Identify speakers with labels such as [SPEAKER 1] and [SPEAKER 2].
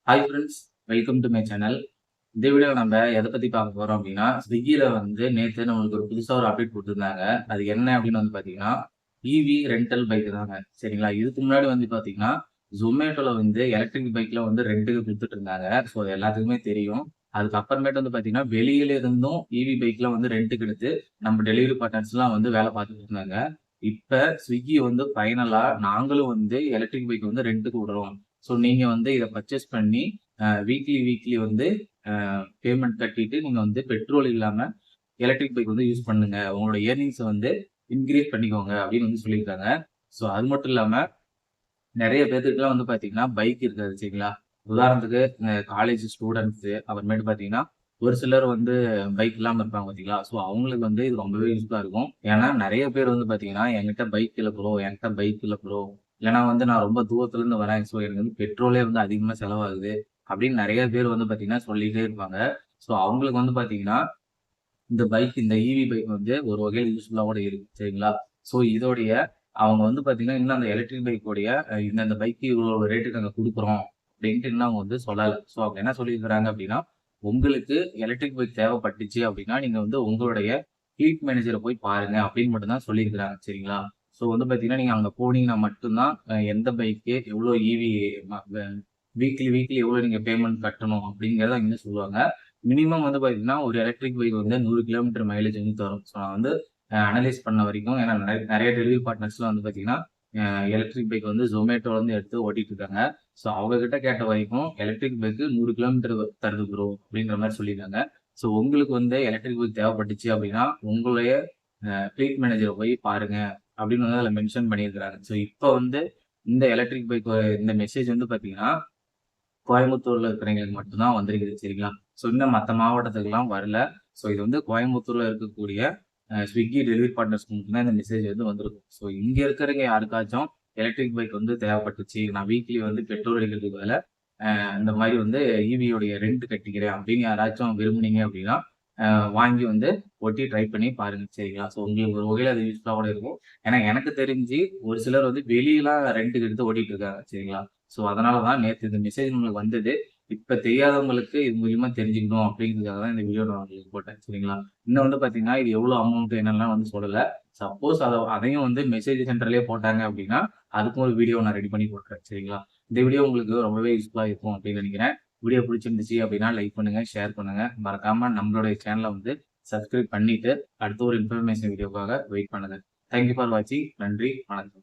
[SPEAKER 1] Hi friends, welcome to my channel. இந்த வீடியோவில் நம்ம எதை பற்றி பார்க்க போகிறோம் அப்படின்னா, ஸ்விக்கியில் வந்து நேற்று நம்மளுக்கு ஒரு புதுசாக ஒரு அப்டேட் கொடுத்துருந்தாங்க. அது என்ன அப்படின்னு வந்து பார்த்தீங்கன்னா, இவி ரெண்டல் பைக் தாங்க. சரிங்களா? இதுக்கு முன்னாடி வந்து பார்த்தீங்கன்னா, ஜொமேட்டோவில் வந்து எலக்ட்ரிக் பைக்கில் வந்து ரெண்டுக்கு கொடுத்துட்டு இருந்தாங்க. ஸோ அது எல்லாத்துக்குமே தெரியும். அதுக்கப்புறமேட்டு வந்து பார்த்தீங்கன்னா, வெளியில இருந்தும் இவி பைக்கில் வந்து ரெண்டுக்கு எடுத்து நம்ம டெலிவரி பார்ட்னர்ஸ்லாம் வந்து வேலை பார்த்துட்டு இருந்தாங்க. இப்ப ஸ்விக்கி வந்து ஃபைனலா நாங்களும் வந்து எலக்ட்ரிக் பைக் வந்து ரெண்டுக்கு விடுறோம். ஸோ நீங்க வந்து இத பர்ச்சேஸ் பண்ணி வீக்லி வந்து பேமெண்ட் கட்டிட்டு நீங்க வந்து பெட்ரோல் இல்லாம எலக்ட்ரிக் பைக் வந்து யூஸ் பண்ணுங்க. உங்களோட இயர்னிங்ஸ வந்து இன்கிரீஸ் பண்ணிக்கோங்க அப்படின்னு வந்து சொல்லியிருக்காங்க. ஸோ அது மட்டும் இல்லாம நெறைய பேத்துக்குலாம் வந்து பார்த்தீங்கன்னா, பைக் இருக்காது சரிங்களா? உதாரணத்துக்கு காலேஜ் ஸ்டூடண்ட்ஸு அப்புறமேட்டு பார்த்தீங்கன்னா, ஒரு சிலர் வந்து பைக் இல்லாம இருப்பாங்க பார்த்தீங்களா? ஸோ அவங்களுக்கு வந்து இது ரொம்பவே யூஸ்ஃபுல்லா இருக்கும். ஏன்னா நெறைய பேர் வந்து பார்த்தீங்கன்னா, என்கிட்ட பைக் இல்ல ப்ரோ, என்கிட்ட பைக் இல்ல ப்ரோ. இல்லன்னா வந்து நான் ரொம்ப தூரத்துலருந்து வரேன். ஸோ எனக்கு வந்து பெட்ரோலே வந்து அதிகமா செலவாகுது. அப்படின்னு நெறைய பேர் வந்து பார்த்தீங்கன்னா, சொல்லிட்டே இருப்பாங்க. ஸோ அவங்களுக்கு வந்து பார்த்தீங்கன்னா, இந்த ஈவி பைக் வந்து ஒரு வகையில யூஸ்ஃபுல்லா கூட இருக்கு. சரிங்களா? ஸோ இதோடைய அவங்க வந்து பார்த்தீங்கன்னா, இன்னும் அந்த எலக்ட்ரிக் பைக்கோடைய இந்த பைக்கு இவ்வளோ ரேட்டுக்கு நாங்க குடுக்குறோம். அப்படின்ட்டு இன்னும் அவங்க வந்து சொல்லல. ஸோ அவங்க என்ன சொல்லியிருக்கிறாங்க அப்படின்னா, உங்களுக்கு எலக்ட்ரிக் பைக் தேவைப்பட்டுச்சு அப்படின்னா, நீங்க வந்து உங்களுடைய ஃப்ளீட் மேனேஜர போய் பாருங்க அப்படின்னு மட்டும் தான் சொல்லியிருக்கிறாங்க. சரிங்களா? ஸோ வந்து பார்த்தீங்கன்னா, நீங்க அங்க போனீங்கன்னா மட்டும் தான் எந்த பைக்கு எவ்வளோ ஈவி ம வ வீக்லி எவ்வளோ நீங்க பேமெண்ட் கட்டணும் அப்படிங்கிறத அங்க சொல்லுவாங்க. மினிமம் வந்து பார்த்தீங்கன்னா, ஒரு எலக்ட்ரிக் பைக் வந்து 100 கிலோமீட்டர் மைலேஜ் வந்து தரும். ஸோ நான் வந்து அனலைஸ் பண்ண வரைக்கும் ஏன்னா நெறைய டெலிவரி பார்ட்னர்ஸ்லாம் வந்து பார்த்தீங்கன்னா, அ எலக்ட்ரிக் பைக் வந்து Zomatoலருந்து எடுத்து ஓட்டிட்டு இருக்காங்க. ஸோ அவங்க கிட்ட கேட்ட வரைக்கும் எலக்ட்ரிக் பைக் 100 கிலோமீட்டர் தருது ப்ரோ அப்படின்ற மாரி சொல்லியிருக்காங்க. ஸோ உங்களுக்கு வந்து எலக்ட்ரிக் பைக் தேவைப்பட்டுச்சு அப்படின்னா, உங்களுடைய ஃப்ளீட் மேனேஜர போய் பாருங்க அப்படின்னு வந்து அதில மென்ஷன் பண்ணியிருக்கிறாங்க. ஸோ இப்ப வந்து இந்த எலக்ட்ரிக் பைக் இந்த மெசேஜ் வந்து பார்த்தீங்கன்னா கோயம்புத்தூர்ல இருக்கிறவங்களுக்கு மட்டும் தான் வந்திருக்குது சரிங்களா? ஸோ இன்னும் மத்த மாவட்டத்துக்குலாம் வரல. ஸோ இது வந்து கோயம்புத்தூர்ல இருக்கக்கூடிய ஸ்விக்கி டெலிவரி பார்ட்னர்ஸ்க்கு மட்டும் தான் இந்த மெசேஜ் வந்து வந்திருக்கும். ஸோ இங்க இருக்கிறவங்க யாருக்காச்சும் எலக்ட்ரிக் பைக் வந்து தேவைப்பட்டுச்சு. நான் வீக்லி வந்து பெட்ரோல் அடிக்கிறதுக்கு பதிலா இந்த மாரி வந்து ஈவியோடைய ரெண்ட் கட்டிக்கிறேன் அப்படின்னு யாராச்சும் விரும்புனீங்க அப்படின்னா, அ வாங்கி வந்து ஓட்டி ட்ரை பண்ணி பாருங்க சரிங்களா? ஸோ உங்களுக்கு ஒரு வகையில அது யூஸ்ஃபுல்லா கூட இருக்கும். ஏன்னா எனக்கு தெரிஞ்சு ஒரு சிலர் வந்து வெளியலாம் ரென்ட்க்கு எடுத்து ஓட்டிட்டு இருக்காங்க சரிங்களா? ஸோ அதனால தான் நேத்து இந்த மெசேஜ் நம்மளுக்கு வந்தது. இப்ப தெரியாதவங்களுக்கு இது மூலியமா தெரிஞ்சுக்கணும் அப்படிங்கிறதுக்காக தான் இந்த வீடியோ நான் உங்களுக்கு போட்டேன். சரிங்களா? இன்னும் வந்து பார்த்தீங்கன்னா, இது எவ்வளோ அமௌண்ட் என்னலாம் வந்து சொல்லல. சப்போஸ் அதையும் வந்து மெசேஜ் சென்டர்லயே போட்டாங்க அப்படின்னா, அதுக்கும் ஒரு வீடியோ நான் ரெடி பண்ணி போட்டுறேன். சரிங்களா? இந்த வீடியோ உங்களுக்கு ரொம்பவே யூஸ்ஃபுல்லா இருக்கும் அப்படின்னு நினைக்கிறேன். வீடியோ பிடிச்சிருந்துச்சு அப்படின்னா லைக் பண்ணுங்க, ஷேர் பண்ணுங்க. மறக்காம நம்மளுடைய சேனல வந்து சப்ஸ்கிரைப் பண்ணிட்டு, அடுத்த ஒரு இன்ஃபர்மேஷன் வீடியோக்காக வெயிட் பண்ணுங்க. தேங்க் யூ ஃபார் வாட்சிங். நன்றி, வணக்கம்.